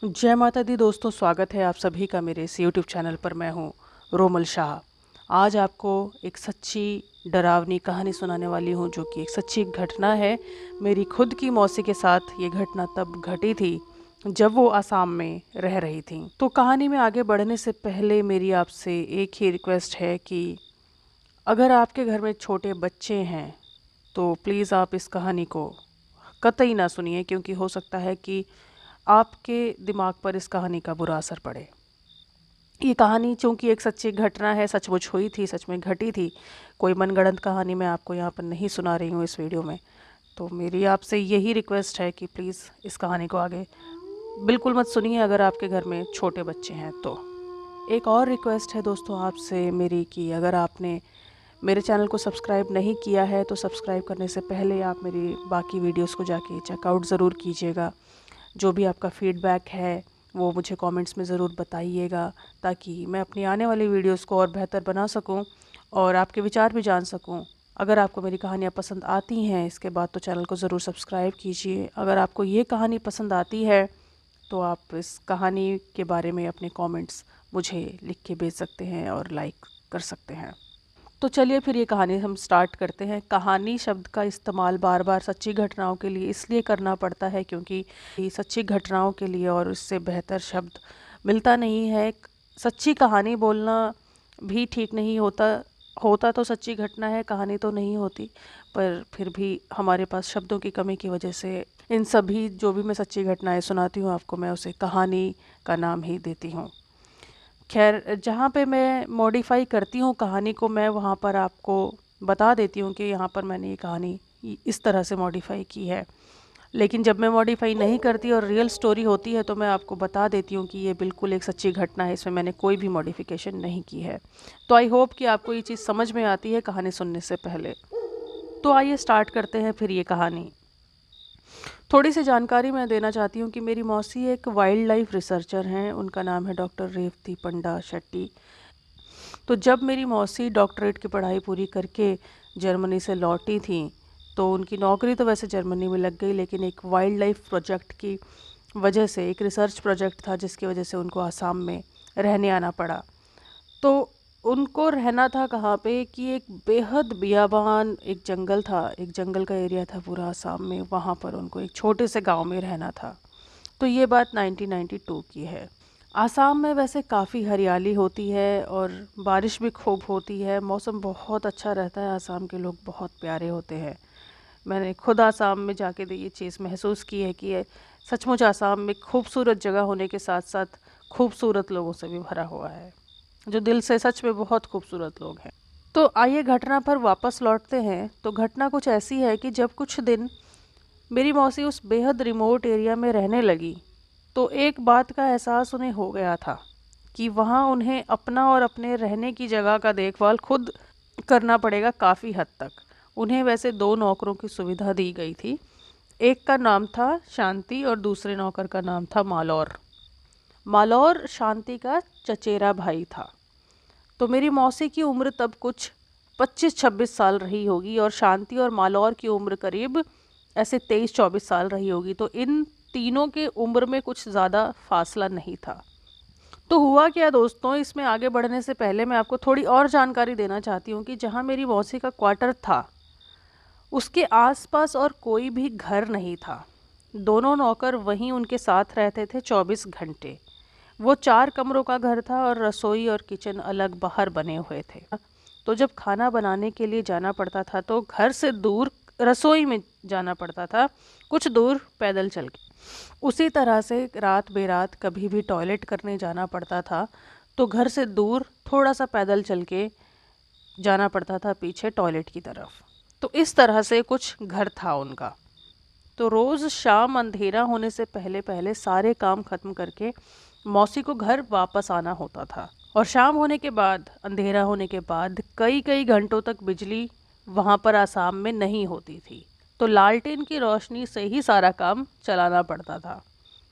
जय माता दी दोस्तों, स्वागत है आप सभी का मेरे इस यूट्यूब चैनल पर। मैं हूँ रोमल शाह। आज आपको एक सच्ची डरावनी कहानी सुनाने वाली हूँ, जो कि एक सच्ची घटना है। मेरी खुद की मौसी के साथ ये घटना तब घटी थी जब वो आसाम में रह रही थी। तो कहानी में आगे बढ़ने से पहले मेरी आपसे एक ही रिक्वेस्ट है कि अगर आपके घर में छोटे बच्चे हैं तो प्लीज़ आप इस कहानी को कतई ना सुनिए, क्योंकि हो सकता है कि आपके दिमाग पर इस कहानी का बुरा असर पड़े। ये कहानी चूँकि एक सच्ची घटना है, सचमुच हुई थी, सच में घटी थी। कोई मनगढ़ंत कहानी मैं आपको यहाँ पर नहीं सुना रही हूँ इस वीडियो में। तो मेरी आपसे यही रिक्वेस्ट है कि प्लीज़ इस कहानी को आगे बिल्कुल मत सुनिए अगर आपके घर में छोटे बच्चे हैं तो। एक और रिक्वेस्ट है दोस्तों आपसे मेरी कि अगर आपने मेरे चैनल को सब्सक्राइब नहीं किया है तो सब्सक्राइब करने से पहले आप मेरी बाकी वीडियोस को जाके चेकआउट ज़रूर कीजिएगा। जो भी आपका फीडबैक है वो मुझे कमेंट्स में ज़रूर बताइएगा, ताकि मैं अपनी आने वाली वीडियोस को और बेहतर बना सकूं और आपके विचार भी जान सकूं। अगर आपको मेरी कहानियाँ पसंद आती हैं इसके बाद तो चैनल को ज़रूर सब्सक्राइब कीजिए। अगर आपको ये कहानी पसंद आती है तो आप इस कहानी के बारे में अपने कमेंट्स मुझे लिख के भेज सकते हैं और लाइक कर सकते हैं। तो चलिए फिर ये कहानी हम स्टार्ट करते हैं। कहानी शब्द का इस्तेमाल बार बार सच्ची घटनाओं के लिए इसलिए करना पड़ता है क्योंकि सच्ची घटनाओं के लिए और इससे बेहतर शब्द मिलता नहीं है। सच्ची कहानी बोलना भी ठीक नहीं होता। होता तो सच्ची घटना है, कहानी तो नहीं होती, पर फिर भी हमारे पास शब्दों की कमी की वजह से इन सभी जो भी मैं सच्ची घटनाएं सुनाती हूँ आपको, मैं उसे कहानी का नाम ही देती हूँ। खैर, जहाँ पे मैं मॉडिफाई करती हूँ कहानी को, मैं वहाँ पर आपको बता देती हूँ कि यहाँ पर मैंने ये कहानी इस तरह से मॉडिफाई की है। लेकिन जब मैं मॉडिफाई नहीं करती और रियल स्टोरी होती है तो मैं आपको बता देती हूँ कि ये बिल्कुल एक सच्ची घटना है, इसमें मैंने कोई भी मॉडिफिकेशन नहीं की है। तो आई होप कि आपको ये चीज़ समझ में आती है कहानी सुनने से पहले। तो आइए स्टार्ट करते हैं फिर ये कहानी। थोड़ी सी जानकारी मैं देना चाहती हूँ कि मेरी मौसी एक वाइल्ड लाइफ रिसर्चर हैं। उनका नाम है डॉक्टर रेवती पंडा शेट्टी। तो जब मेरी मौसी डॉक्टरेट की पढ़ाई पूरी करके जर्मनी से लौटी थी तो उनकी नौकरी तो वैसे जर्मनी में लग गई, लेकिन एक वाइल्ड लाइफ प्रोजेक्ट की वजह से, एक रिसर्च प्रोजेक्ट था जिसकी वजह से उनको आसाम में रहने आना पड़ा। तो उनको रहना था कहाँ पे कि एक बेहद बियाबान एक जंगल था, एक जंगल का एरिया था पूरा आसाम में। वहाँ पर उनको एक छोटे से गांव में रहना था। तो ये बात 1992 की है। आसाम में वैसे काफ़ी हरियाली होती है और बारिश भी खूब होती है। मौसम बहुत अच्छा रहता है। आसाम के लोग बहुत प्यारे होते हैं। मैंने खुद आसाम में जाके ये चीज़ महसूस की है कि ये सचमुच आसाम में खूबसूरत जगह होने के साथ साथ खूबसूरत लोगों से भी भरा हुआ है, जो दिल से सच में बहुत खूबसूरत लोग हैं। तो आइए घटना पर वापस लौटते हैं। तो घटना कुछ ऐसी है कि जब कुछ दिन मेरी मौसी उस बेहद रिमोट एरिया में रहने लगी तो एक बात का एहसास उन्हें हो गया था कि वहाँ उन्हें अपना और अपने रहने की जगह का देखभाल खुद करना पड़ेगा काफ़ी हद तक। उन्हें वैसे दो नौकरों की सुविधा दी गई थी। एक का नाम था शांति और दूसरे नौकर का नाम था मालौर। मालौर शांति का चचेरा भाई था। तो मेरी मौसी की उम्र तब कुछ 25-26 साल रही होगी और शांति और मालौर की उम्र करीब ऐसे 23-24 साल रही होगी। तो इन तीनों के उम्र में कुछ ज़्यादा फासला नहीं था। तो हुआ क्या दोस्तों, इसमें आगे बढ़ने से पहले मैं आपको थोड़ी और जानकारी देना चाहती हूँ कि जहाँ मेरी मौसी का क्वार्टर था उसके आसपास और कोई भी घर नहीं था। दोनों नौकर वहीं उनके साथ रहते थे 24 घंटे। वो 4 कमरों का घर था और रसोई और किचन अलग बाहर बने हुए थे। तो जब खाना बनाने के लिए जाना पड़ता था तो घर से दूर रसोई में जाना पड़ता था, कुछ दूर पैदल चल के। उसी तरह से रात बेरात कभी भी टॉयलेट करने जाना पड़ता था तो घर से दूर थोड़ा सा पैदल चल के जाना पड़ता था पीछे टॉयलेट की तरफ। तो इस तरह से कुछ घर था उनका। तो रोज़ शाम अंधेरा होने से पहले पहले सारे काम खत्म करके मौसी को घर वापस आना होता था। और शाम होने के बाद, अंधेरा होने के बाद कई कई घंटों तक बिजली वहाँ पर आसाम में नहीं होती थी। तो लालटेन की रोशनी से ही सारा काम चलाना पड़ता था।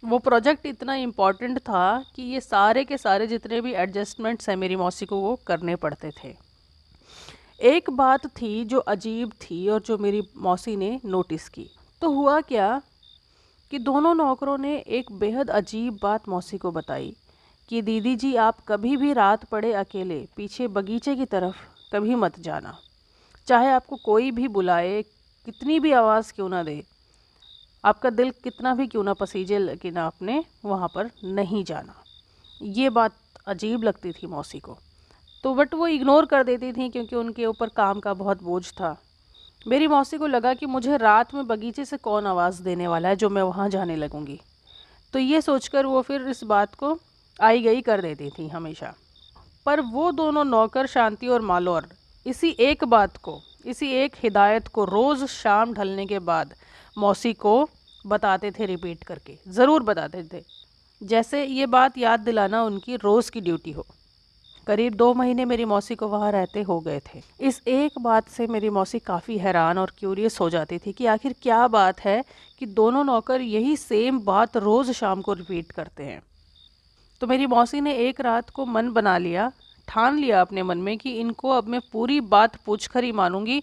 वो प्रोजेक्ट इतना इम्पोर्टेंट था कि ये सारे के सारे जितने भी एडजस्टमेंट्स हैं मेरी मौसी को वो करने पड़ते थे। एक बात थी जो अजीब थी और जो मेरी मौसी ने नोटिस की। तो हुआ क्या कि दोनों नौकरों ने एक बेहद अजीब बात मौसी को बताई कि दीदी जी, आप कभी भी रात पड़े अकेले पीछे बगीचे की तरफ कभी मत जाना। चाहे आपको कोई भी बुलाए, कितनी भी आवाज़ क्यों ना दे, आपका दिल कितना भी क्यों ना पसीजे, लेकिन आपने वहाँ पर नहीं जाना। ये बात अजीब लगती थी मौसी को, तो बट वो इग्नोर कर देती थी क्योंकि उनके ऊपर काम का बहुत बोझ था। मेरी मौसी को लगा कि मुझे रात में बगीचे से कौन आवाज़ देने वाला है जो मैं वहाँ जाने लगूँगी। तो ये सोचकर वो फिर इस बात को आई गई कर देती थी हमेशा। पर वो दोनों नौकर शांति और मालौर इसी एक बात को, इसी एक हिदायत को रोज़ शाम ढलने के बाद मौसी को बताते थे, रिपीट करके ज़रूर बताते थे, जैसे ये बात याद दिलाना उनकी रोज़ की ड्यूटी हो। करीब 2 महीने मेरी मौसी को वहाँ रहते हो गए थे। इस एक बात से मेरी मौसी काफ़ी हैरान और क्यूरियस हो जाती थी कि आखिर क्या बात है कि दोनों नौकर यही सेम बात रोज़ शाम को रिपीट करते हैं। तो मेरी मौसी ने एक रात को मन बना लिया, ठान लिया अपने मन में कि इनको अब मैं पूरी बात पूछ कर ही मानूंगी,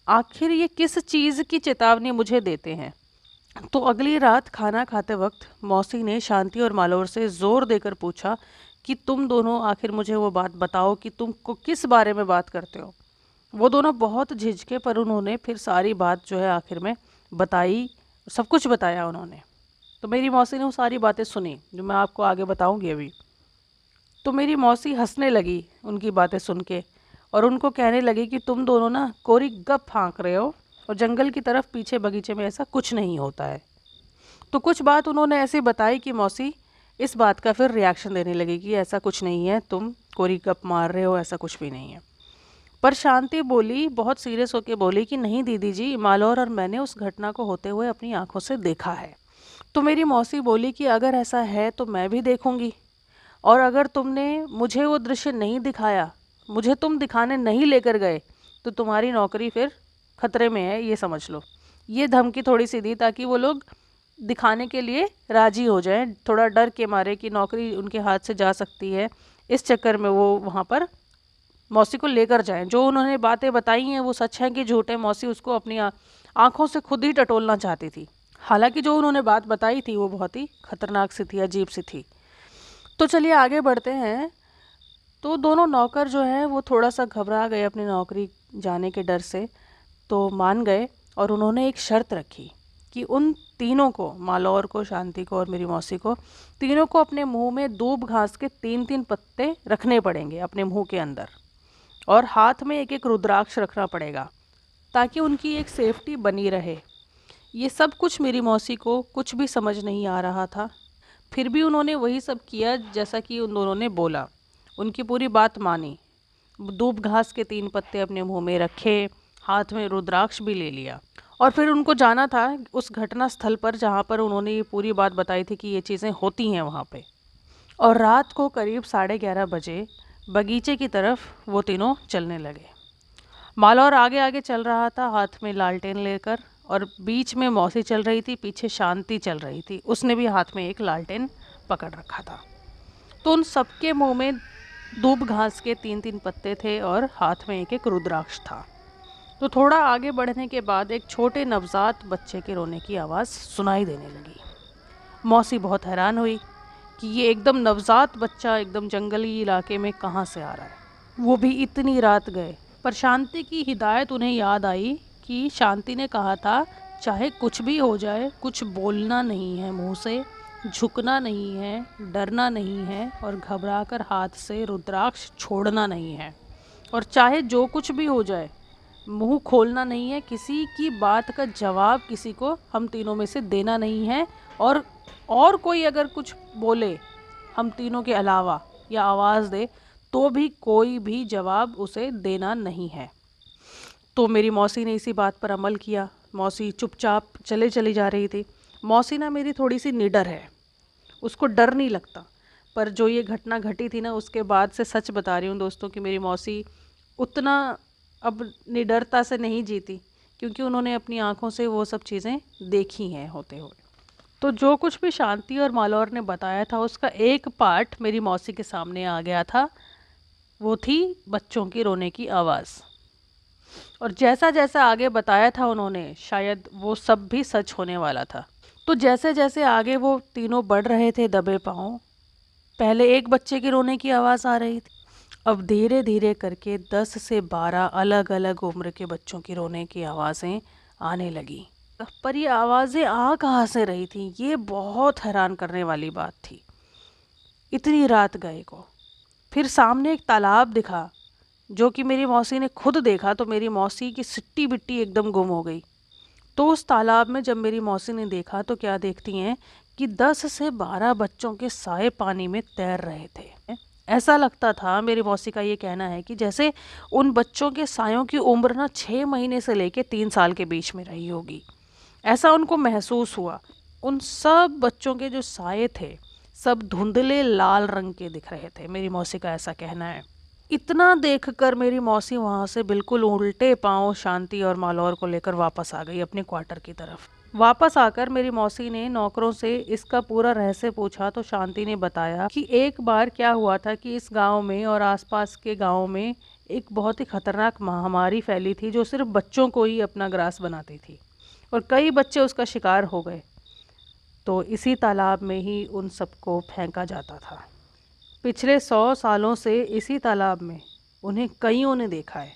आखिर ये किस चीज़ की चेतावनी मुझे देते हैं। तो अगली रात खाना खाते वक्त मौसी ने शांति और मालौर से ज़ोर देकर पूछा कि तुम दोनों आखिर मुझे वो बात बताओ कि तुमको किस बारे में बात करते हो। वो दोनों बहुत झिझके, पर उन्होंने फिर सारी बात जो है आखिर में बताई, सब कुछ बताया उन्होंने। तो मेरी मौसी ने वो सारी बातें सुनी जो मैं आपको आगे बताऊंगी अभी। तो मेरी मौसी हंसने लगी उनकी बातें सुन के और उनको कहने लगी कि तुम दोनों ना कोरी गप हाँक रहे हो और जंगल की तरफ पीछे बगीचे में ऐसा कुछ नहीं होता है। तो कुछ बात उन्होंने ऐसे बताई कि मौसी इस बात का फिर रिएक्शन देने लगी कि ऐसा कुछ नहीं है, तुम कोरी गप मार रहे हो, ऐसा कुछ भी नहीं है। पर शांति बोली, बहुत सीरियस होकर बोली कि नहीं दीदी जी, मालौर और मैंने उस घटना को होते हुए अपनी आंखों से देखा है। तो मेरी मौसी बोली कि अगर ऐसा है तो मैं भी देखूंगी, और अगर तुमने मुझे वो दृश्य नहीं दिखाया, मुझे तुम दिखाने नहीं लेकर गए, तो तुम्हारी नौकरी फिर खतरे में है, ये समझ लो। ये धमकी थोड़ी सी दी ताकि वो लोग दिखाने के लिए राजी हो जाएं, थोड़ा डर के मारे कि नौकरी उनके हाथ से जा सकती है, इस चक्कर में वो वहाँ पर मौसी को लेकर जाएं। जो उन्होंने बातें बताई हैं वो सच है कि झूठ है, मौसी उसको अपनी आंखों से खुद ही टटोलना चाहती थी। हालांकि जो उन्होंने बात बताई थी वो बहुत ही खतरनाक सी थी, अजीब सी थी। तो चलिए आगे बढ़ते हैं। तो दोनों नौकर जो है वो थोड़ा सा घबरा गए अपनी नौकरी जाने के डर से, तो मान गए और उन्होंने एक शर्त रखी कि उन तीनों को, मालौर को, शांति को और मेरी मौसी को, तीनों को अपने मुंह में दूब घास के 3-3 पत्ते रखने पड़ेंगे अपने मुंह के अंदर, और हाथ में एक एक रुद्राक्ष रखना पड़ेगा ताकि उनकी एक सेफ्टी बनी रहे। ये सब कुछ मेरी मौसी को कुछ भी समझ नहीं आ रहा था, फिर भी उन्होंने वही सब किया जैसा कि उन दोनों ने बोला। उनकी पूरी बात मानी, दूब घास के 3 पत्ते अपने मुंह में रखे, हाथ में रुद्राक्ष भी ले लिया, और फिर उनको जाना था उस घटना स्थल पर जहाँ पर उन्होंने ये पूरी बात बताई थी कि ये चीज़ें होती हैं वहाँ पे। और रात को करीब 11:30 बजे बगीचे की तरफ वो तीनों चलने लगे। मालौर आगे आगे चल रहा था हाथ में लालटेन लेकर, और बीच में मौसी चल रही थी, पीछे शांति चल रही थी, उसने भी हाथ में एक लालटेन पकड़ रखा था। तो उन सबके मुंह में दूब घास के 3-3 पत्ते थे और हाथ में एक एक रुद्राक्ष था। तो थोड़ा आगे बढ़ने के बाद एक छोटे नवजात बच्चे के रोने की आवाज़ सुनाई देने लगी। मौसी बहुत हैरान हुई कि ये एकदम नवजात बच्चा एकदम जंगली इलाके में कहाँ से आ रहा है, वो भी इतनी रात गए। पर शांति की हिदायत उन्हें याद आई कि शांति ने कहा था चाहे कुछ भी हो जाए, कुछ बोलना नहीं है, मुंह से झुकना नहीं है, डरना नहीं है, और घबराकर हाथ से रुद्राक्ष छोड़ना नहीं है, और चाहे जो कुछ भी हो जाए मुंह खोलना नहीं है, किसी की बात का जवाब किसी को हम तीनों में से देना नहीं है, और कोई अगर कुछ बोले हम तीनों के अलावा या आवाज़ दे तो भी कोई भी जवाब उसे देना नहीं है। तो मेरी मौसी ने इसी बात पर अमल किया। मौसी चुपचाप चली जा रही थी। मौसी ना मेरी थोड़ी सी निडर है, उसको डर नहीं लगता, पर जो ये घटना घटी थी ना उसके बाद से सच बता रही हूँ दोस्तों कि मेरी मौसी उतना अब निडरता से नहीं जीती, क्योंकि उन्होंने अपनी आंखों से वो सब चीज़ें देखी हैं होते हुए। तो जो कुछ भी शांति और मालौर ने बताया था उसका एक पार्ट मेरी मौसी के सामने आ गया था, वो थी बच्चों की रोने की आवाज़। और जैसा जैसा आगे बताया था उन्होंने, शायद वो सब भी सच होने वाला था। तो जैसे जैसे आगे वो तीनों बढ़ रहे थे दबे पाँव, पहले एक बच्चे के रोने की आवाज़ आ रही थी, अब धीरे धीरे करके 10 से 12 अलग अलग उम्र के बच्चों की रोने की आवाज़ें आने लगी। पर ये आवाज़ें आ कहाँ से रही थी, ये बहुत हैरान करने वाली बात थी। इतनी रात गए को फिर सामने एक तालाब दिखा, जो कि मेरी मौसी ने खुद देखा, तो मेरी मौसी की सिट्टी बिट्टी एकदम गुम हो गई। तो उस तालाब में जब मेरी मौसी ने देखा तो क्या देखती हैं कि 10 से 12 बच्चों के साए पानी में तैर रहे थे। ऐसा लगता था, मेरी मौसी का ये कहना है कि जैसे उन बच्चों के सायों की उम्र ना 6 महीने से लेके 3 साल के बीच में रही होगी, ऐसा उनको महसूस हुआ। उन सब बच्चों के जो साए थे सब धुंधले लाल रंग के दिख रहे थे, मेरी मौसी का ऐसा कहना है। इतना देखकर मेरी मौसी वहाँ से बिल्कुल उल्टे पांव शांति और मालौर को लेकर वापस आ गई अपने क्वार्टर की तरफ। वापस आकर मेरी मौसी ने नौकरों से इसका पूरा रहस्य पूछा तो शांति ने बताया कि एक बार क्या हुआ था कि इस गांव में और आसपास के गांव में एक बहुत ही खतरनाक महामारी फैली थी, जो सिर्फ बच्चों को ही अपना ग्रास बनाती थी और कई बच्चे उसका शिकार हो गए। तो इसी तालाब में ही उन सबको फेंका जाता था। पिछले 100 सालों से इसी तालाब में उन्हें कईयों ने देखा है,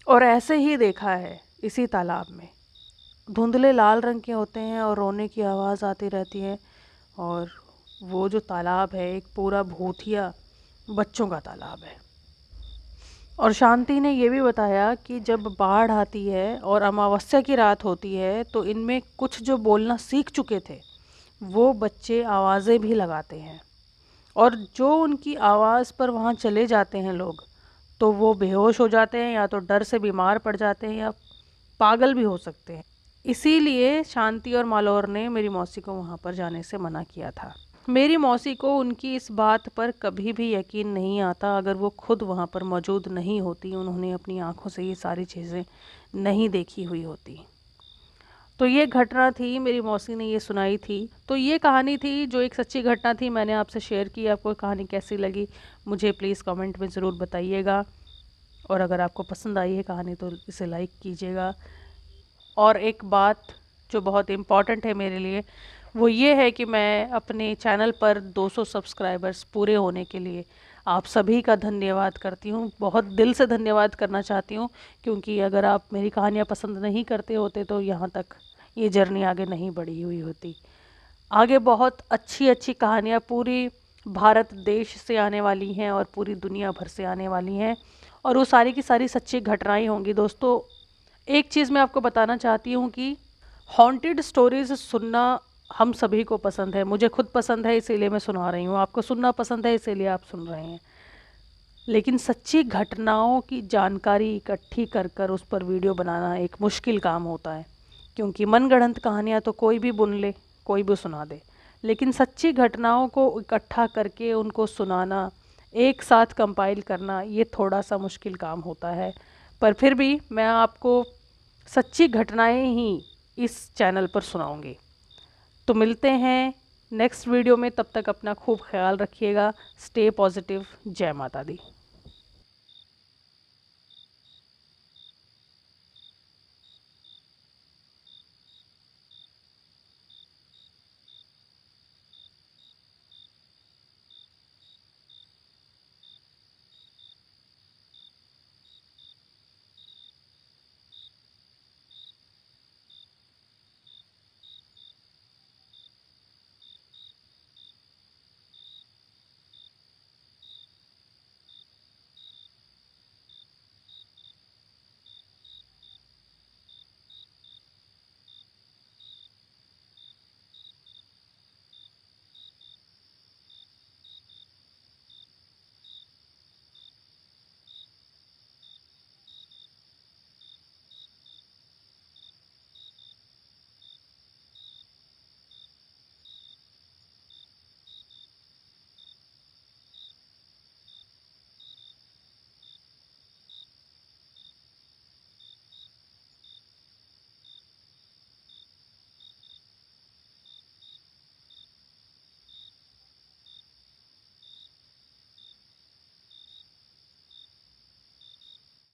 और ऐसे ही देखा है। इसी तालाब में धुंधले लाल रंग के होते हैं और रोने की आवाज़ आती रहती है, और वो जो तालाब है एक पूरा भूतिया बच्चों का तालाब है। और शांति ने ये भी बताया कि जब बाढ़ आती है और अमावस्या की रात होती है तो इनमें कुछ जो बोलना सीख चुके थे वो बच्चे आवाज़ें भी लगाते हैं, और जो उनकी आवाज़ पर वहाँ चले जाते हैं लोग, तो वो बेहोश हो जाते हैं, या तो डर से बीमार पड़ जाते हैं, या पागल भी हो सकते हैं। इसीलिए शांति और मालौर ने मेरी मौसी को वहाँ पर जाने से मना किया था। मेरी मौसी को उनकी इस बात पर कभी भी यकीन नहीं आता अगर वो खुद वहाँ पर मौजूद नहीं होती, उन्होंने अपनी आँखों से ये सारी चीज़ें नहीं देखी हुई होती। तो ये घटना थी, मेरी मौसी ने ये सुनाई थी। तो ये कहानी थी जो एक सच्ची घटना थी, मैंने आपसे शेयर की। आपको कहानी कैसी लगी मुझे प्लीज़ कमेंट में ज़रूर बताइएगा, और अगर आपको पसंद आई है कहानी तो इसे लाइक कीजिएगा। और एक बात जो बहुत इम्पॉर्टेंट है मेरे लिए, वो ये है कि मैं अपने चैनल पर 200 सब्सक्राइबर्स पूरे होने के लिए आप सभी का धन्यवाद करती हूँ, बहुत दिल से धन्यवाद करना चाहती हूँ, क्योंकि अगर आप मेरी कहानियाँ पसंद नहीं करते होते तो यहाँ तक ये जर्नी आगे नहीं बढ़ी हुई होती। आगे बहुत अच्छी अच्छी कहानियाँ पूरी भारत देश से आने वाली हैं और पूरी दुनिया भर से आने वाली हैं, और वो सारी की सारी सच्ची घटनाएं होंगी। दोस्तों, एक चीज़ मैं आपको बताना चाहती हूँ कि हॉन्टेड स्टोरीज सुनना हम सभी को पसंद है, मुझे खुद पसंद है इसीलिए मैं सुना रही हूँ, आपको सुनना पसंद है इसीलिए आप सुन रहे हैं। लेकिन सच्ची घटनाओं की जानकारी इकट्ठी कर कर उस पर वीडियो बनाना एक मुश्किल काम होता है, क्योंकि मनगढ़ंत कहानियाँ तो कोई भी बुन ले, कोई भी सुना दे, लेकिन सच्ची घटनाओं को इकट्ठा करके उनको सुनाना, एक साथ कंपाइल करना, ये थोड़ा सा मुश्किल काम होता है। पर फिर भी मैं आपको सच्ची घटनाएं ही इस चैनल पर सुनाऊंगी। तो मिलते हैं नेक्स्ट वीडियो में, तब तक अपना खूब ख्याल रखिएगा। Stay positive. जय माता दी।